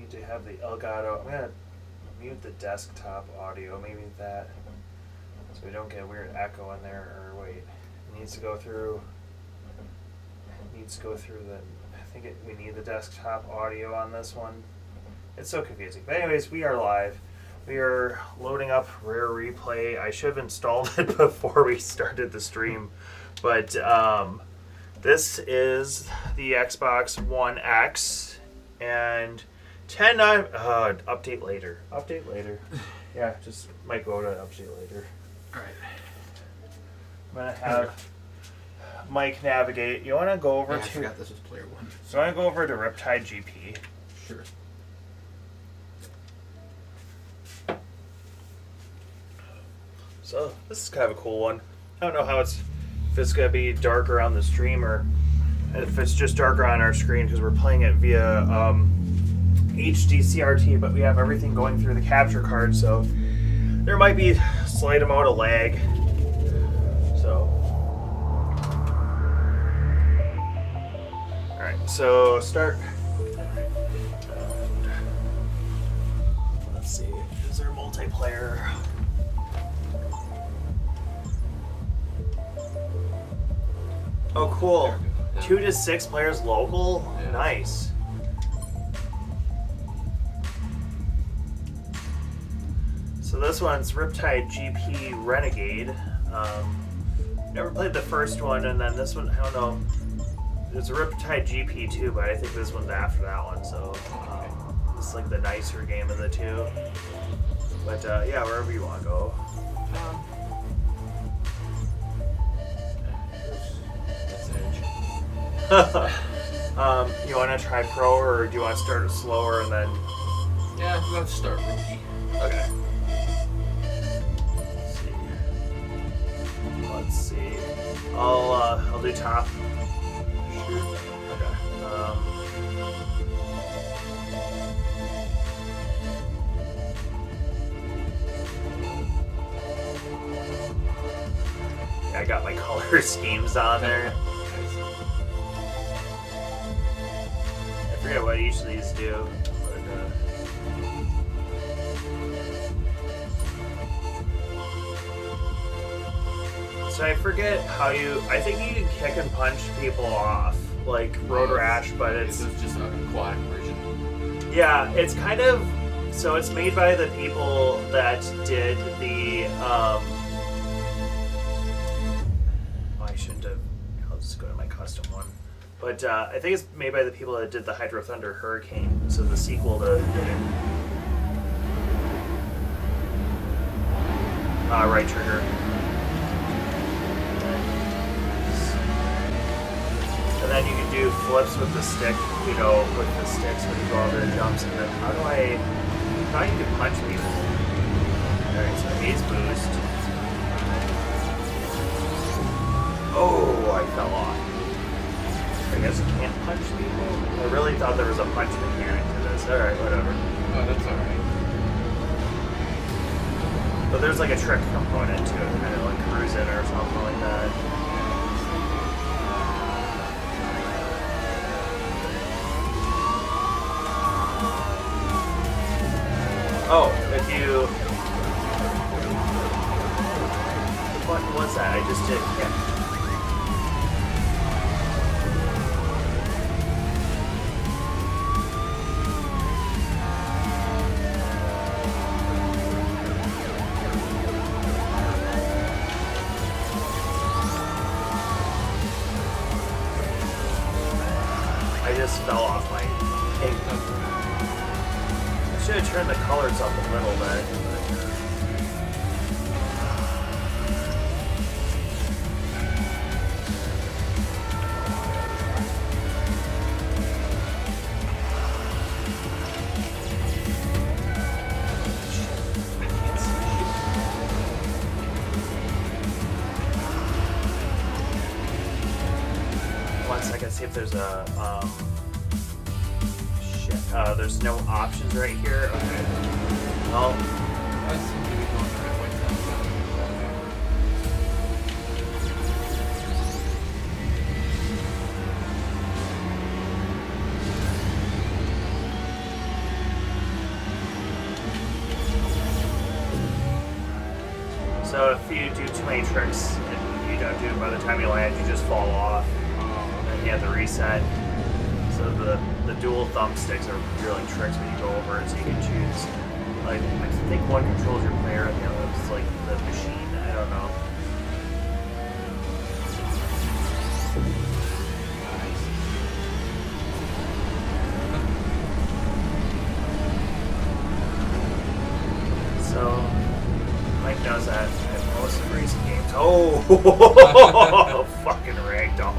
need to have the Elgato. I'm gonna mute the desktop audio, maybe that, so we don't get a weird echo in there. Or wait, it needs to go through. We need the desktop audio on this one. It's so confusing. But anyways, we are live. We are loading up Rare Replay. I should have installed it before we started the stream, but this is the Xbox One X and 10.9. Update later. Update later. Yeah, just might go to update later. All right. I'm gonna have Mike navigate. You want to go over I to? forgot this was player one. So I want to go over to Riptide GP. Sure. So this is kind of a cool one. I don't know how if it's gonna be darker on the stream or if it's just darker on our screen because we're playing it via HD CRT, but we have everything going through the capture card, so there might be a slight amount of lag. So, all right. So start. Let's see. Is there multiplayer? Oh, cool. Yeah. 2 to 6 players local? Yeah. Nice. So this one's Riptide GP Renegade. Never played the first one, and then this one, I don't know. There's a Riptide GP too, but I think this one's after that one, so it's like the nicer game of the two. But yeah, wherever you want to go. You want to try pro, or do you want to start it slower and then? Yeah, let's start rookie. Okay. Let's see. I'll do top. Sure. Okay. Yeah, I got my color schemes on there. I forget what each of these do. So I forget how you. I think you can kick and punch people off, like Road Rash, but it's just an aquatic version. yeah, it's kind of. So it's made by the people that did the. I shouldn't have. I'll just go to my custom one. But I think it's made by the people that did the Hydro Thunder Hurricane, so the sequel to right trigger. And then you can do flips with the stick, with the sticks when you go over the jumps. And then how you can punch people? Alright, so haze boost. Oh, I fell off. I guess you can't punch people. I really thought there was a punch mechanic to this. Alright, whatever. Oh, that's alright. But there's like a trick component to it, kind of like cruising or something like that. Oh, if you... What was that? I just did... Yeah. I just fell off my thing. I should have turned the colors up a little bit. One second, see if there's a there's no options right here. Okay. Well, I seem to be going the right way. So if you do too many tricks and you don't do it by the time you land, you just fall off. And you have to reset. So the dual thumbsticks are really tricks when you go over it, so you can choose. Like, I think one controls your player and the other is like the machine. I don't know. So Mike does that at most racing games. Oh, fucking ragdoll.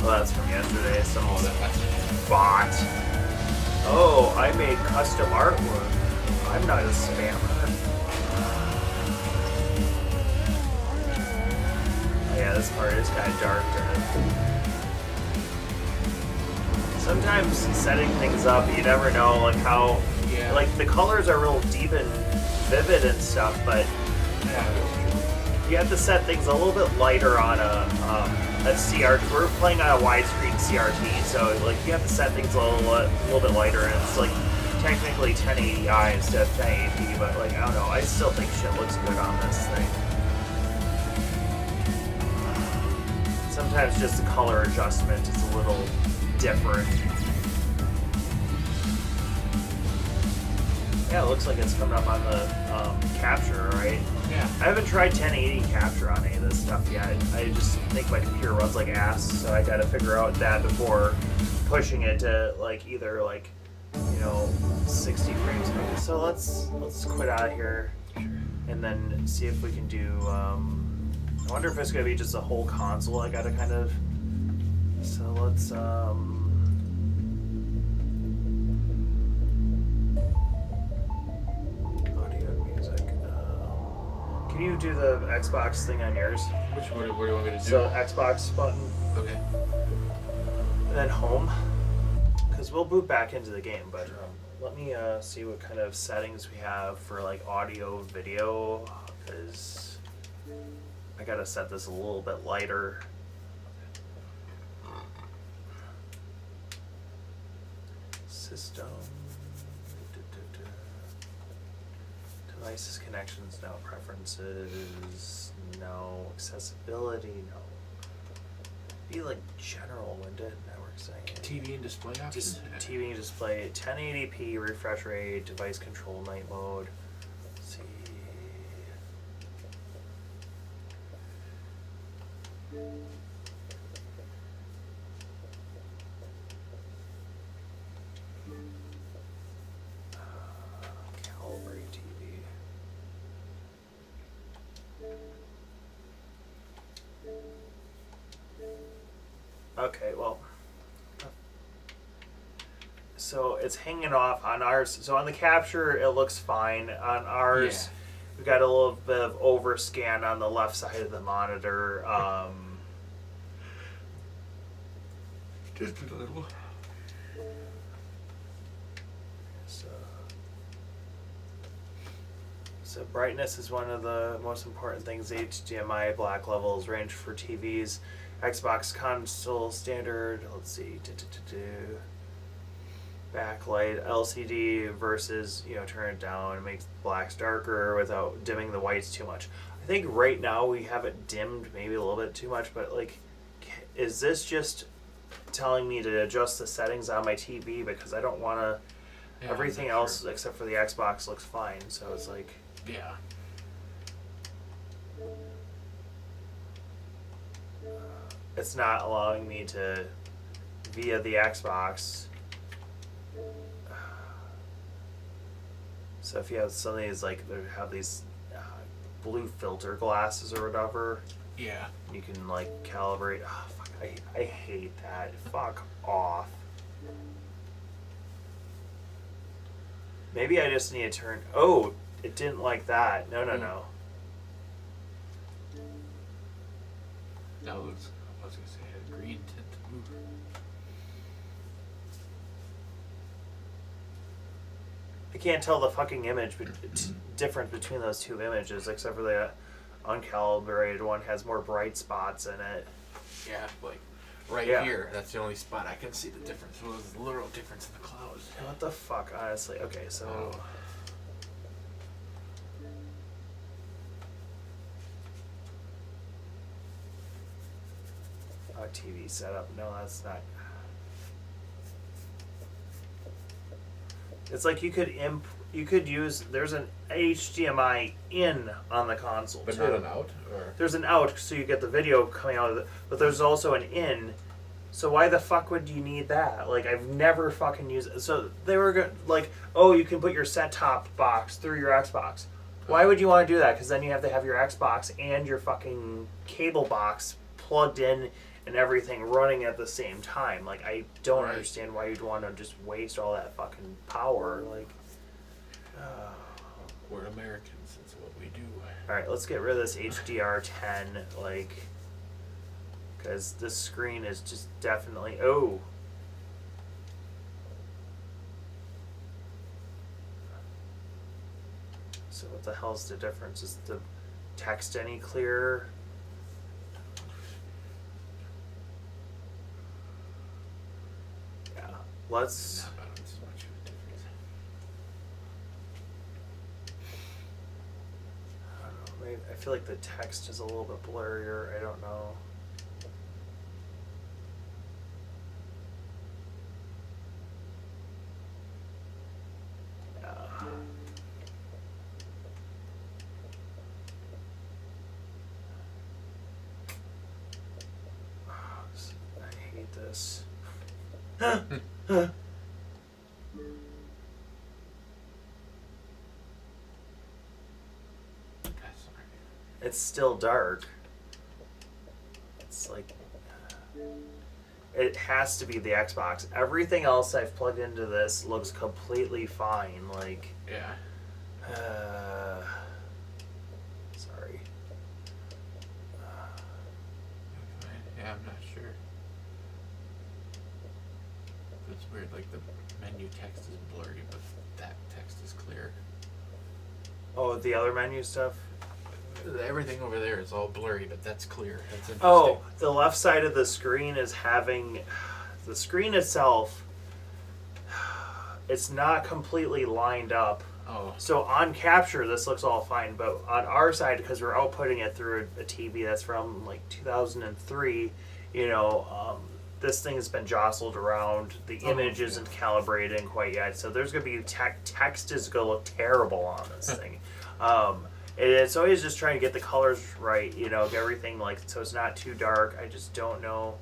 Well, that's from yesterday. Some bot. Oh, I made custom artwork. I'm not a spammer. Oh, yeah, this part is kind of dark. Sometimes setting things up, you never know, like how, Yeah. like the colors are real deep and vivid and stuff, but you have to set things a little bit lighter on a CRT. We're playing on a widescreen CRT, so like you have to set things a little bit lighter, and it's like technically 1080i instead of 1080p. But like I don't know, I still think shit looks good on this thing. Sometimes just the color adjustment is a little different. Yeah, it looks like it's coming up on the capture, right? Yeah. I haven't tried 1080 capture on any of this stuff yet. I just think my computer runs like ass, so I gotta figure out that before pushing it to like either like 60 frames. Okay, so let's quit out of here and then see if we can do. I wonder if it's gonna be just a whole console. I gotta kind of. So let's audio and music. Can you do the Xbox thing on yours? What do you want me to do? So Xbox button, Okay. and then home, because we'll boot back into the game. But let me see what kind of settings we have for like audio, video, because I gotta set this a little bit lighter. System. Devices, connections, no. Preferences, no. Accessibility, no. Be like general, wouldn't it? Network setting. TV and display options? Just TV and display, 1080p, refresh rate, device control, night mode. Let's see. Calibrate TV. Okay, well. So it's hanging off on ours. So on the capture, it looks fine. On ours, we got a little bit of overscan on the left side of the monitor. Just a little. So brightness is one of the most important things. HDMI black levels range for TVs. Xbox console standard. Let's see. Backlight LCD versus turn it down and makes blacks darker without dimming the whites too much. I think right now we have it dimmed maybe a little bit too much, but like, is this just telling me to adjust the settings on my TV because I don't want to? Yeah, Everything I'm not else sure. except for the Xbox looks fine, so it's like. Yeah. It's not allowing me to via the Xbox. So if you have some of these like they have these blue filter glasses or whatever, Yeah. you can like calibrate. Oh, fuck, I hate that. Fuck off. Maybe I just need to turn. Oh, it didn't like that. No. That looks. I was gonna say it had a green tint. Ooh. I can't tell the fucking difference between those two images, except for the uncalibrated one has more bright spots in it. Yeah, like right Yeah. here. That's the only spot I can see the difference. Well, there's a literal difference in the clouds. What the fuck, honestly? Okay, so. Oh. TV setup. No, that's not. It's like you could use. There's an HDMI in on the console But too. not an out? Or? There's an out, so you get the video coming out of it. But there's also an in. So why the fuck would you need that? Like, I've never fucking used it. So they were good. Like, oh, you can put your set-top box through your Xbox. Why would you want to do that? Because then you have to have your Xbox and your fucking cable box plugged in and everything running at the same time. Like, I don't Right. understand why you'd want to just waste all that fucking power. Like, We're Americans. That's what we do. all right, let's get rid of this HDR10. Like, because this screen is just definitely So what the hell's the difference? Is the text any clearer? Yeah, let's. Not bad. It's much of a difference. I don't know. Maybe, I feel like the text is a little bit blurrier. I don't know. Yeah. I hate this. Sorry. It's still dark. It's like it has to be the Xbox. Everything else I've plugged into this looks completely fine. Like, Yeah. sorry. Yeah, I'm not sure. It's weird, like the menu text is blurry, but that text is clear. Oh, the other menu stuff. Everything over there is all blurry, but that's clear. That's interesting. Oh, the left side of the screen is having the screen itself. It's not completely lined up. Oh. So on capture, this looks all fine, but on our side, because we're outputting it through a TV that's from like 2003, this thing has been jostled around. The image isn't calibrated quite yet, so there's going to be text is going to look terrible on this thing. It's always just trying to get the colors right, get everything like so it's not too dark. I just don't know.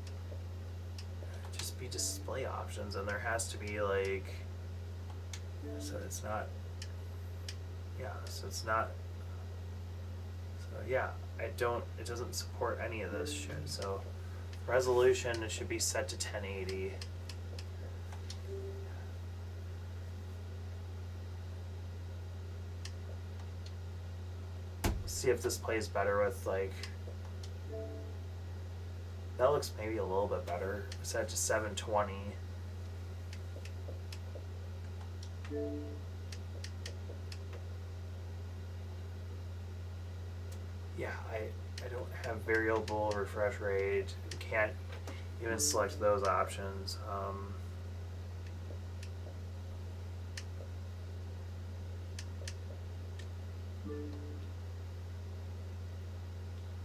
Just be display options, and there has to be like, so it's not. Yeah, so it's not. So yeah, it doesn't support any of this shit. So resolution, it should be set to 1080. See if this plays better with like. That looks maybe a little bit better. Set to 720. Yeah, I don't have variable refresh rate. Can't even select those options.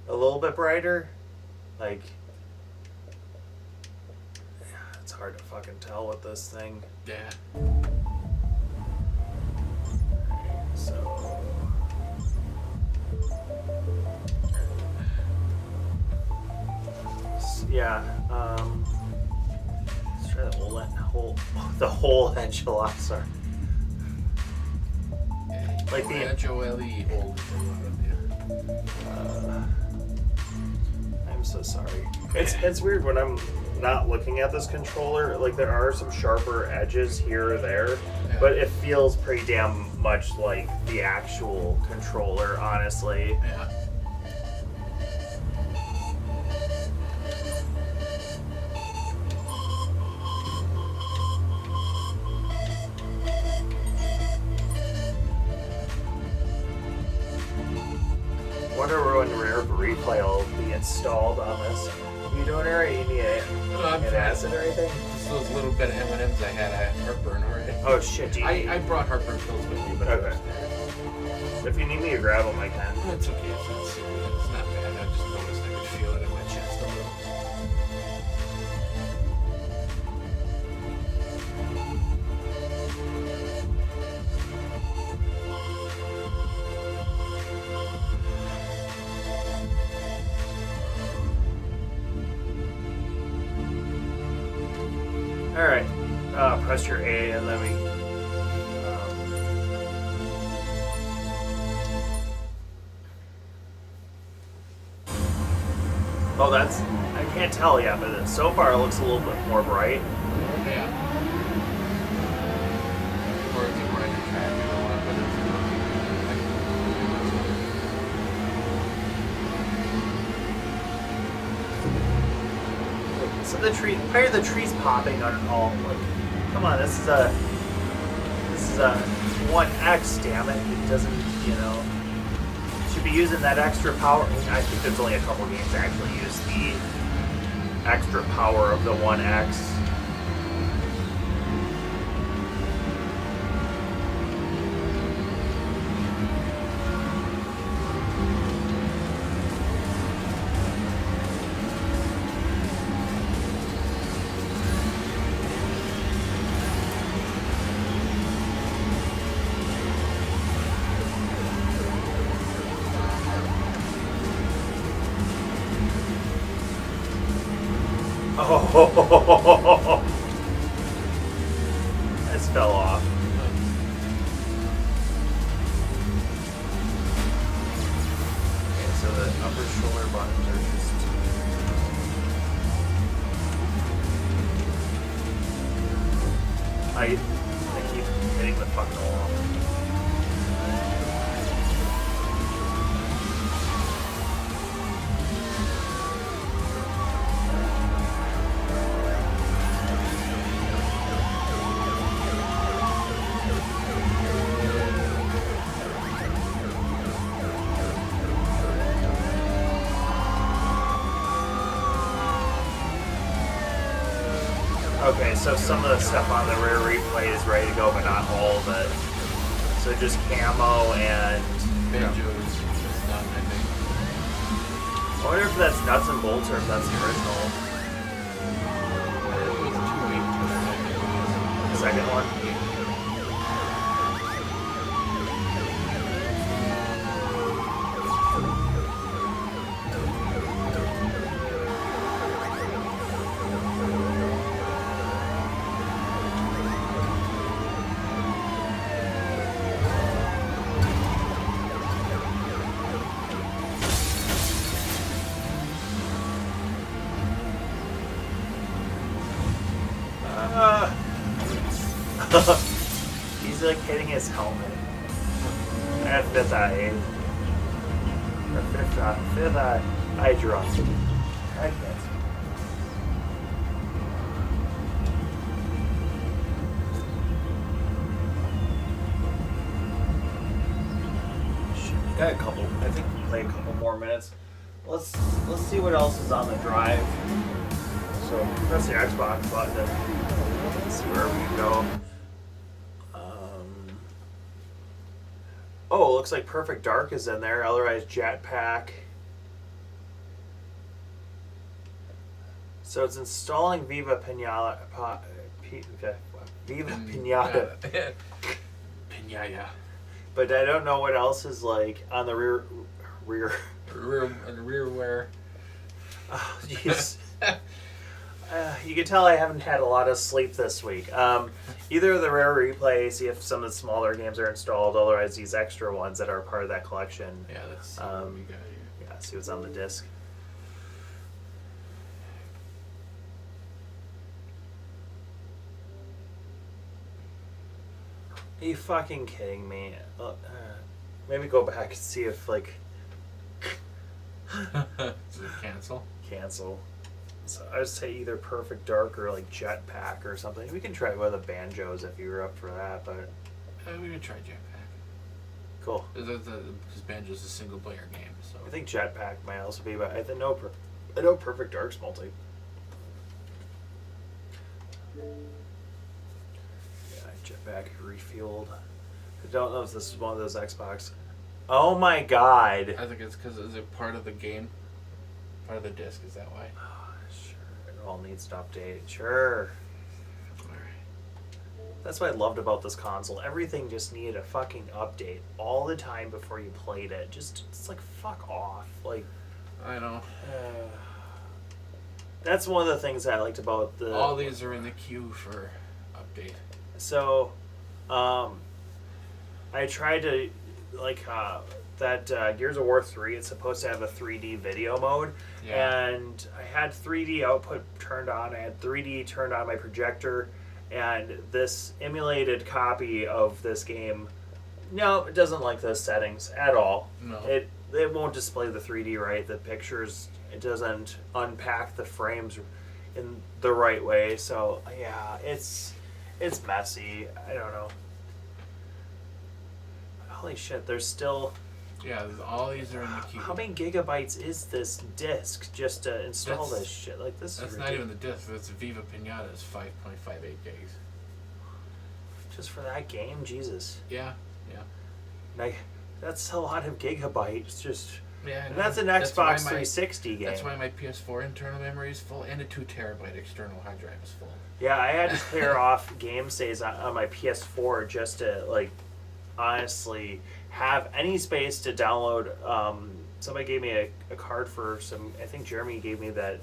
A little bit brighter, like. Yeah, it's hard to fucking tell with this thing. Yeah. So. Yeah, let's try the whole enchilada. Sorry. Like the H-O-L-E, old. I'm so sorry. It's weird when I'm not looking at this controller. Like there are some sharper edges here or there, but it feels pretty damn much like the actual controller, honestly. Yeah. Wonder when Rare Replay will be installed on this. You doing alright? You need I'm an fine. acid or anything? Just those little bit of M&Ms I had heartburn already. Oh shit, do you I brought heartburn pills with me, but Okay. they're upstairs. If you need me to grab them, I can. It's okay. It's not serious. It's not bad. I just noticed I could feel it in my chest a little. Alright. Press your A and then we. Oh, that's. I can't tell yet, but so far it looks a little bit more bright. Yeah. Or is it right track? You don't want to put So the tree, why are the trees popping on all? Like, come on, this is a 1X. Damn it! It doesn't, should be using that extra power. I think there's only a couple games that actually use the extra power of the 1X. Oh, this fell off. Okay, so the upper shoulder buttons are just. I keep hitting the fucking wall. Okay, so some of the stuff on the rear replay is ready to go, but not all of it. So just camo and. Banjos is done, I think. I wonder if that's nuts and bolts or if that's the original. It was 282. The second one. He's like hitting his helmet. At fifth eye. Or fifth eye drunk. I guess. Shit, we got a couple. I think we play a couple more minutes. Let's see what else is on the drive. So press the Xbox button and see where we can go. Oh, it looks like Perfect Dark is in there. Otherwise, Jetpack. So it's installing Viva Pinata. Viva Pinata. Pinata. But I don't know what else is like on the rear. Rearware. Oh, jeez. You can tell I haven't had a lot of sleep this week. Either the rare replay, see if some of the smaller games are installed, otherwise these extra ones that are part of that collection. Yeah, let's see what we got here. Yeah, see what's on the disc. Are you fucking kidding me? Maybe go back and see if, like... Does it cancel? Cancel. So I would say either Perfect Dark or like Jetpack or something. We can try one of the Banjos if you were up for that, but We would try Jetpack. cool. Because Banjo's a single player game, so. I think Jetpack might also be, but I think no. I know Perfect Dark's multi. Yeah, jetpack refueled. I don't know if this is one of those Xbox. Oh my god. I think it's because is it part of the game? Part of the disc, is that why? Sure, it all needs to update. Sure. That's what I loved about this console. Everything just needed a fucking update all the time before you played it. Just, it's like, fuck off. Like, I know. That's one of the things I liked about the... All these are in the queue for update. So, I tried to, like, that Gears of War 3, it's supposed to have a 3D video mode. Yeah. And I had 3D output turned on. I had 3D turned on my projector. And this emulated copy of this game, no, it doesn't like those settings at all. No. It won't display the 3D right. The pictures, it doesn't unpack the frames in the right way. So yeah, it's messy. I don't know. Holy shit! There's still. Yeah, all these are in the queue. How many gigabytes is this disc just to install That's- this shit? Like this. That's is not even ridiculous. the disc. That's Viva Pinata's 5.58 gigs. Just for that game, Jesus. Yeah, yeah. Like, that's a lot of gigabytes. Just. Yeah, I And know. that's an That's why Xbox 360 game. That's why my PS4 internal memory is full and a 2 terabyte external hard drive is full. Yeah, I had to clear off game saves on my PS4 just to, like, honestly have any space to download. Somebody gave me a card for some, I think Jeremy gave me that,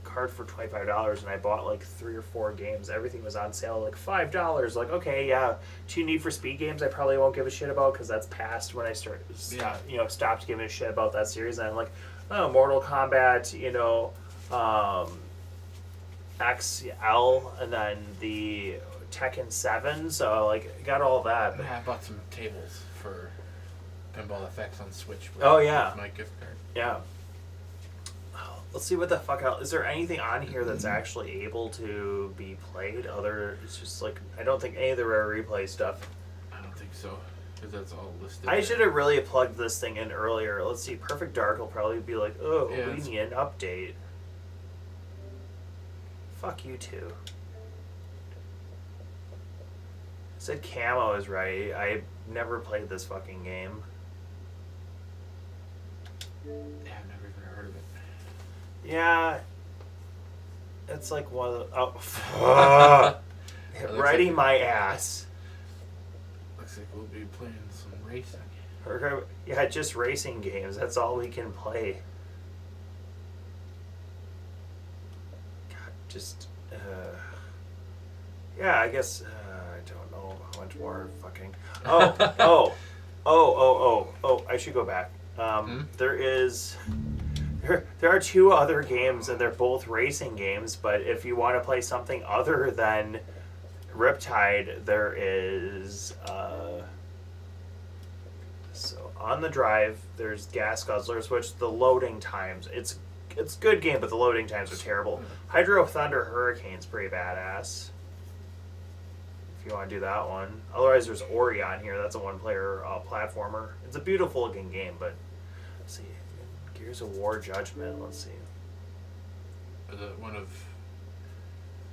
card for $25, and I bought like 3 or 4 games. Everything was on sale like $5. Like, okay, yeah, 2 Need for Speed games I probably won't give a shit about because that's past when I stopped giving a shit about that series. And I'm like, oh, Mortal Kombat, XL, and then the Tekken 7. So like, got all that. But, Yeah, I bought some tables for Pinball FX on Switch. With, Oh, yeah. with my gift card. yeah. Let's see what the fuck else. Is there anything on here that's actually able to be played? It's just like, I don't think any of the Rare Replay stuff. I don't think so, because that's all listed. I there. should have really plugged this thing in earlier. Let's see, Perfect Dark will probably be like, oh, Yeah, we it's- need an update. Fuck you two. Said Camo is right. I never played this fucking game. Yeah, I've never even heard of it. Yeah. It's like one of the... Oh. That looks Riding like- my ass. Looks like we'll be playing some racing. Yeah, just racing games. That's all we can play. God, just... yeah, I guess... I don't know how much more fucking... Oh, I should go back. There is... There are 2 other games, and they're both racing games, but if you want to play something other than Riptide, there is... So, on the drive, there's Gas Guzzlers, which the loading times... It's a good game, but the loading times are terrible. Hydro Thunder Hurricane's pretty badass. If you want to do that one. Otherwise, there's Ori on here. That's a one-player platformer. It's a beautiful looking game, but... Let's see. Gears of War Judgment. Let's see. Is it one of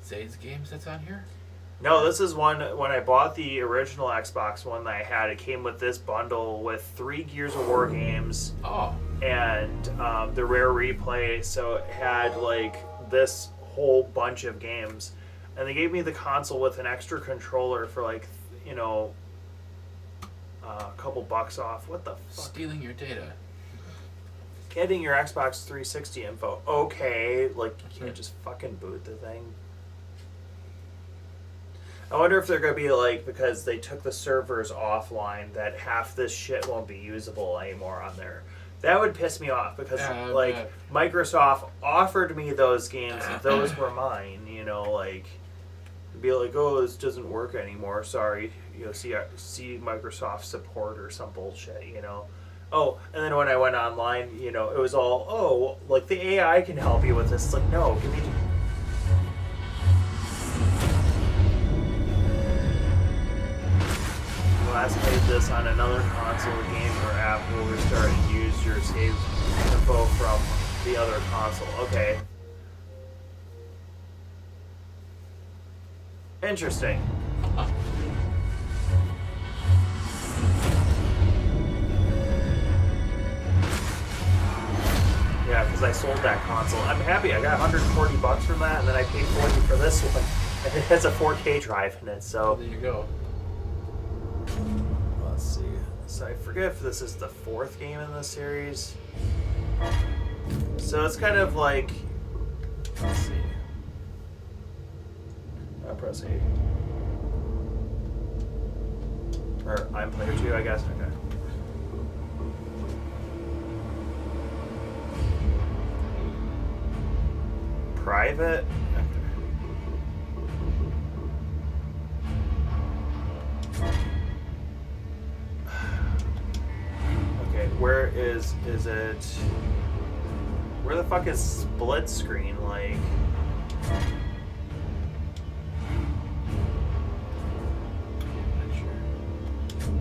Zayd's games that's on here? No, this is one. When I bought the original Xbox one that I had, it came with this bundle with 3 Gears of War games Oh. and the Rare Replay. So it had like this whole bunch of games, and they gave me the console with an extra controller for like a couple bucks off. What the fuck? Stealing your data. Getting your Xbox 360 info. Okay, like you can't just fucking boot the thing. I wonder if they're gonna be like, because they took the servers offline, that half this shit won't be usable anymore on there. That would piss me off because Yeah, I like bet. Microsoft offered me those games, those were mine. Like be like, oh, this doesn't work anymore. Sorry, see Microsoft support or some bullshit. Oh, and then when I went online, it was all, oh, like the AI can help you with this. It's like, no, give me. Last played this on another console game where app will restart and use your save info from the other console. Okay. Interesting. Yeah, because I sold that console. I'm happy. I got $140 from that, and then I paid $40 for this one. And it has a 4K drive in it, so. There you go. Let's see. So I forget if this is the 4th game in the series. So it's kind of like. Let's see. I'll press A. Or I'm player 2, I guess. Okay. Private? Okay, where is it? Where the fuck is split screen? Like. Not sure.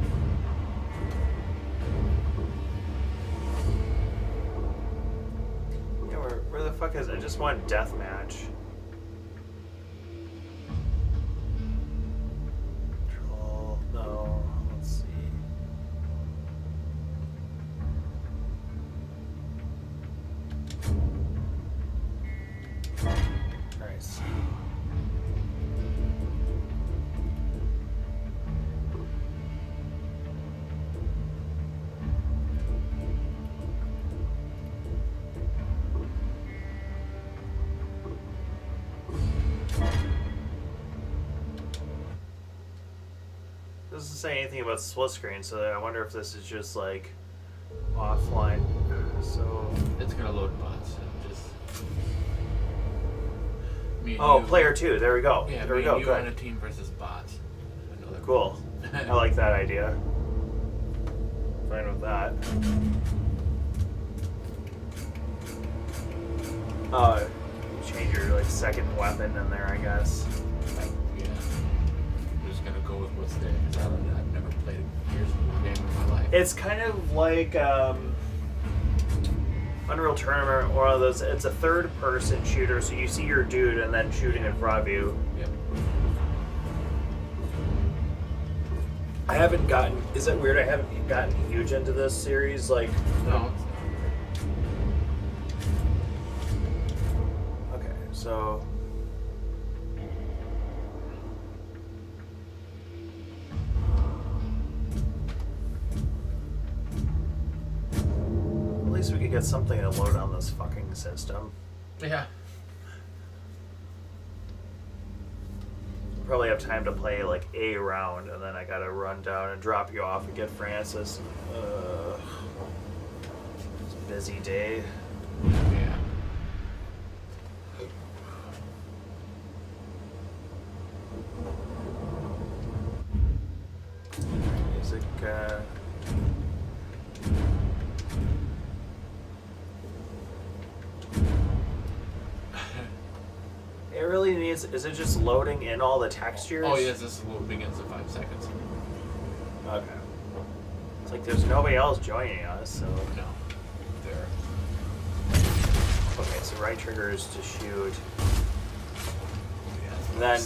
Yeah, where the fuck is it? I just want deathmatch. Control. No. Let's see. Nice. Doesn't say anything about split screen, so I wonder if this is just like offline. So. It's gonna load bots. Just. Me and Oh, you- player 2. There we go. Yeah, there we me go. and you on a Good. team versus bots. Another Cool. I like that idea. Fine with that. Change your like second weapon in there, I guess. Yeah. I'm just gonna go with what's there because I've never played a Gears of War game in my life. It's kind of like Unreal Tournament, one of those. It's a third-person shooter, so you see your dude and then shooting in front of you. Yep. I haven't gotten. Is it weird? I haven't gotten huge into this series. Like, No, it's okay, so. At least we could get something to load on this fucking system. not. Yeah. Probably have time to play like a round, and then I gotta run down and drop you off and get Francis. It's a busy day. Yeah. Music. It really needs. Is it just loading in all the textures? Oh yes, this will begins in 5 seconds. Okay. It's like there's nobody else joining us, so. No. There. Okay, so right trigger is to shoot. Yeah,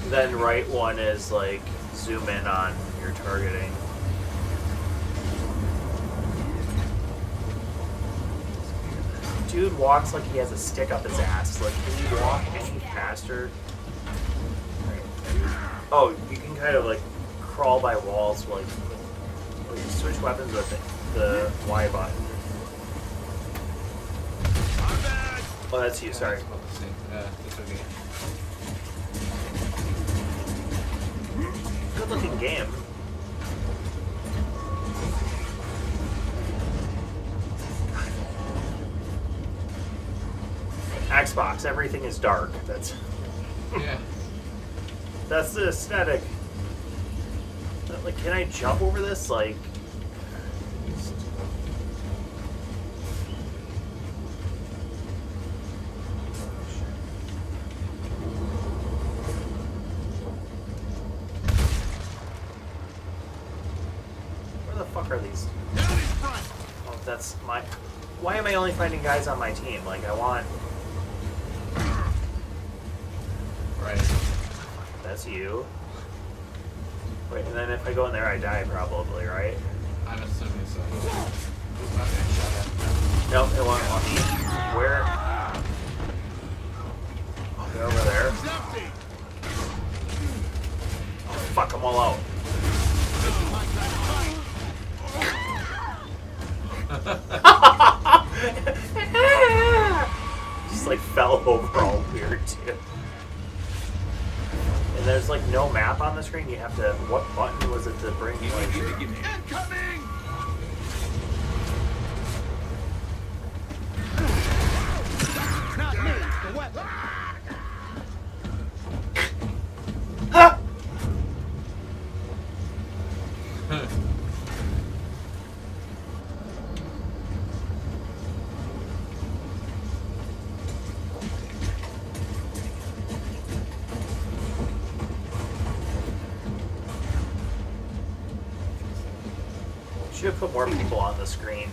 Then right one is like zoom in on your targeting. Dude walks like he has a stick up his ass. Like, can you walk any faster? Oh, you can kind of like crawl by walls. Like you switch weapons with the Y button. Oh, that's you. Sorry. It's about the same. It's okay. Good looking game. Xbox, everything is dark. Yeah. That's the aesthetic. Like, can I jump over this? Like, where the fuck are these? Oh, that's my. why am I only finding guys on my team? Like, I want... Right. That's you. Wait, and then if I go in there, I die probably, right? I'm assuming so. Okay, shut up. Nope, it won't want me. Where? Oh, they're over there. Oh, fuck them all out. Just like fell over all weird too. And there's like no map on the screen. You have to. What button was it to bring? Like, Incoming! Not me. The weapon. ha! Should have put more people on the screen.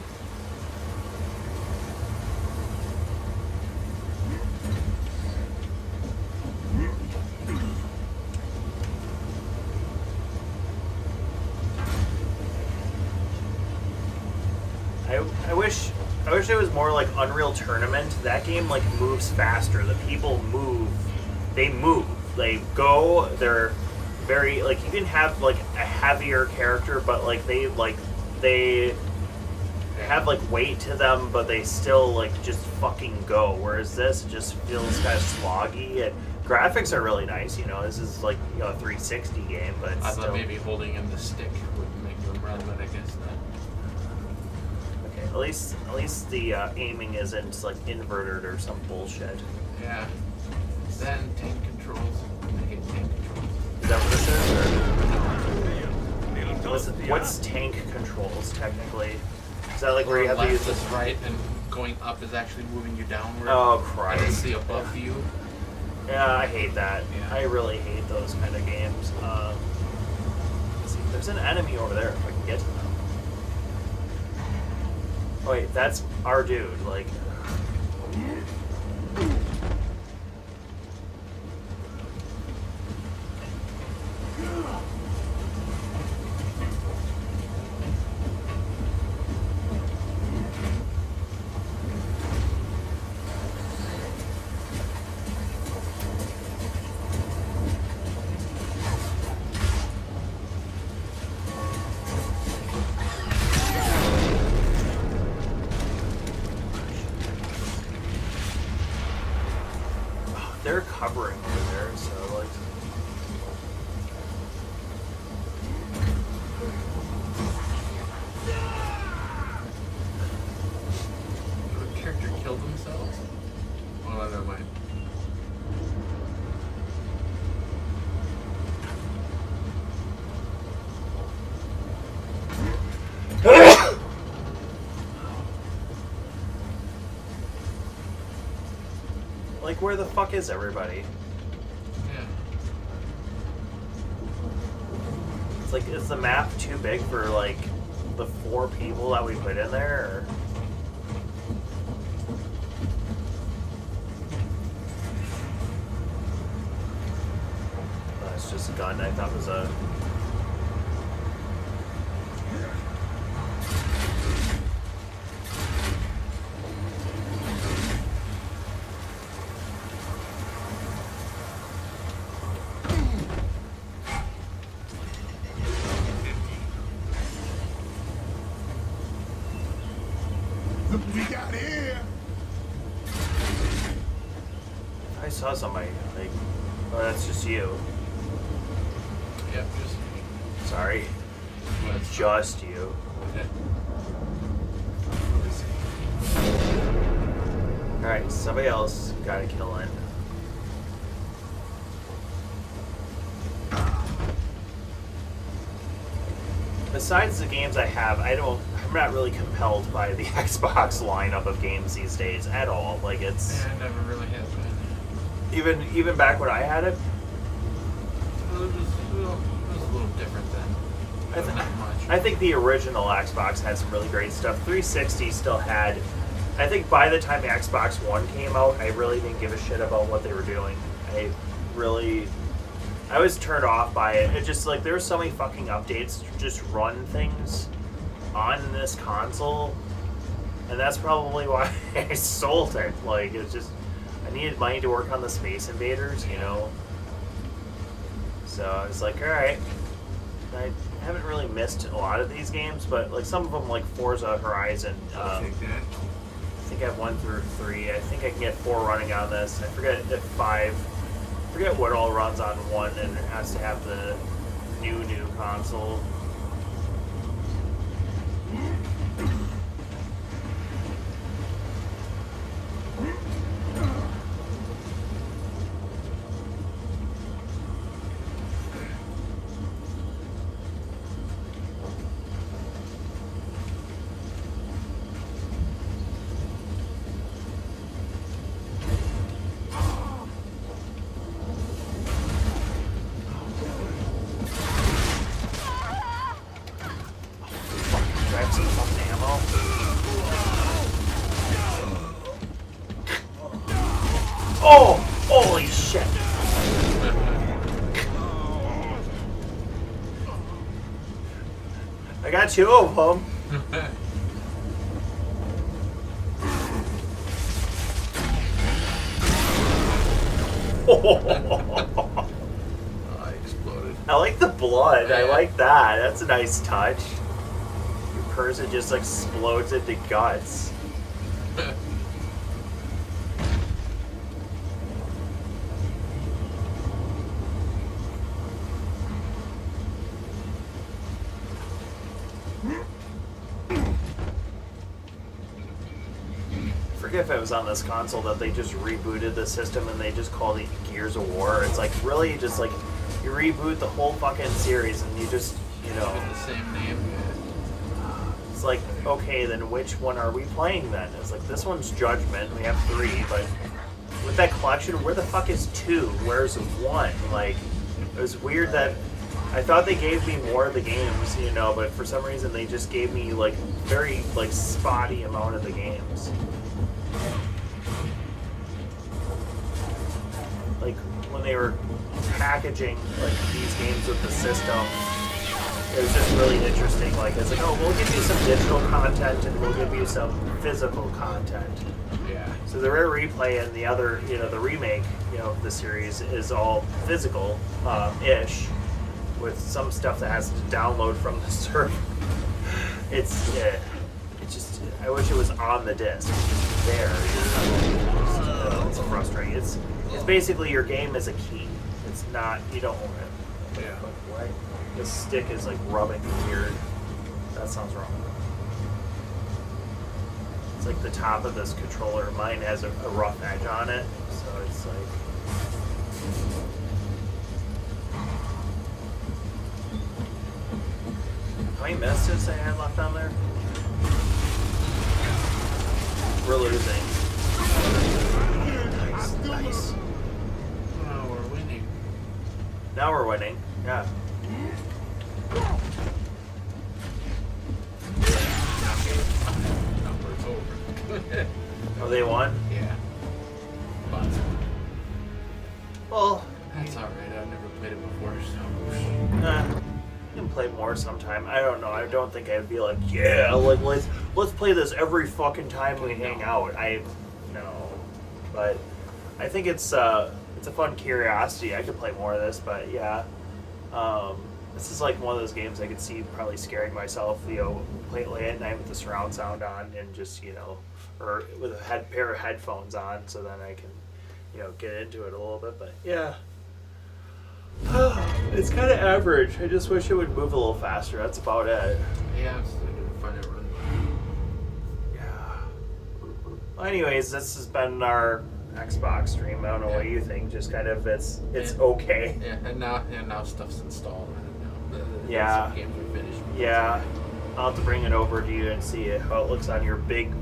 I wish it was more like Unreal Tournament. That game like moves faster. The people move. They move. They go. They're very like you can have like a heavier character, but like they have like weight to them, but they still like just fucking go. Whereas this just feels kind of sloggy. And graphics are really nice. You know, this is like a 360 game, but I still. thought maybe holding in the stick would make them run, but I guess not. Okay, at least the aiming isn't like inverted or some bullshit. Yeah. Then tank controls. I hate tank controls. Is that what this is? What's tank controls technically? Is that like where you have to use this this? right and going up is actually moving you downward? Oh And it's Christ! the above view. Yeah, I hate that. Yeah. I really hate those kind of games. Let's see, there's an enemy over there. If I can get to them. Oh, wait, that's our dude. Like. They're covering over there, so like. The character killed themselves? Oh, never mind. Like, where the fuck is everybody? Yeah. It's like, is the map too big for like the 4 people that we put in there? Or? Oh, it's just a gun I thought was a. Look what we got here. I saw somebody. Like, oh, that's just you. Yep, just me. Sorry, Well, it's just you. All right, somebody else got to kill in. Besides the games I have, I'm not really compelled by the Xbox lineup of games these days at all. Like it's Yeah, I never really has been. even back when I had it, It was a little different then. I, Not much. I think the original Xbox had some really great stuff. 360 still had I think by the time Xbox One came out, I really didn't give a shit about what they were doing. I was turned off by it. It just like there were so many fucking updates to just run things on this console, and that's probably why I sold it. Like it's just I needed money to work on the Space Invaders, you know. So I was like, all right. I haven't really missed a lot of these games, but like some of them, like Forza Horizon. I'll take that. I think I have 1 through 3. I think I can get 4 running on this. I forget if 5. I forget what all runs on 1, and it has to have the new console. Grab some fucking ammo. Oh! Holy shit! I got 2 of them. I exploded. I like the blood. I like that. That's a nice touch. Your person just explodes into guts. I forget if it was on this console that they just rebooted the system and they just called it Gears of War. It's like really just like you reboot the whole fucking series and you just, you know. The same name. It's like, okay, then which one are we playing then? It's like, this one's Judgment, we have 3, but with that collection, where the fuck is 2? Where's 1? Like, it was weird that I thought they gave me more of the games, you know, but for some reason they just gave me, like, very, like, spotty amount of the games. Like, when they were packaging, like, these games with the system, it was just really interesting. Like, it's like, oh, we'll give you some digital content and we'll give you some physical content. Yeah. So the Rare Replay and the other, you know, the remake, you know, of the series is all physical, ish, with some stuff that has to download from the server. It's just, I wish it was on the disc. It's just there. It's frustrating. It's basically your game is a key. It's not, you don't own it. Yeah. Why? This stick is like rubbing weird. That sounds wrong. It's like the top of this controller. Mine has a rough edge on it, so it's like. How many messages I had left on there? We're losing. Nice. Oh, we're winning. Now we're winning. Yeah. Number's over. Oh, they won? Yeah. But Well, that's alright. I've never played it before, so. I can play more sometime. I don't know. I don't think I'd be like, yeah, like let's play this every fucking time we hang out. No, but I think it's a fun curiosity. I could play more of this, but yeah, this is like one of those games I could see probably scaring myself. You know, play it late at night with the surround sound on and just or with a pair of headphones on, so then I can get into it a little bit. But yeah. It's kind of average. I just wish it would move a little faster. That's about it. Yeah, I'm still gonna find it run. Yeah. Well, anyways, this has been our Xbox stream. I don't know what you think. Just kind of it's okay. Yeah, and now stuff's installed. I don't know. Yeah. Some games are finished. Yeah. I'll have to bring it over to you and see how it looks on your big,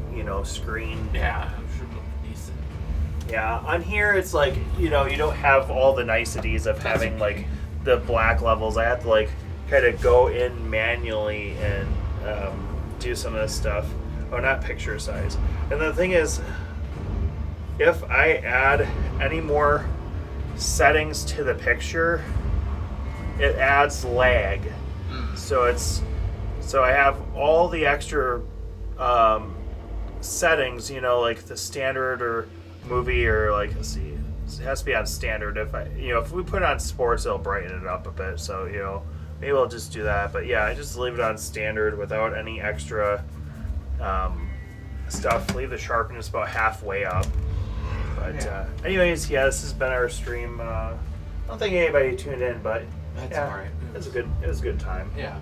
screen. Yeah, I'm sure it'll look decent. Yeah, on here it's like, you don't have all the niceties of having like the black levels. I have to like kind of go in manually and do some of this stuff. Oh, not picture size. And the thing is, if I add any more settings to the picture, it adds lag. So I have all the extra settings, like the standard or movie or like, let's see, it has to be on standard. If we put it on sports, it'll brighten it up a bit. So maybe I'll just do that. But yeah, I just leave it on standard without any extra stuff. Leave the sharpness about halfway up. But anyways, yeah, this has been our stream. I don't think anybody tuned in, but That's yeah, all right. It was a good time. Yeah.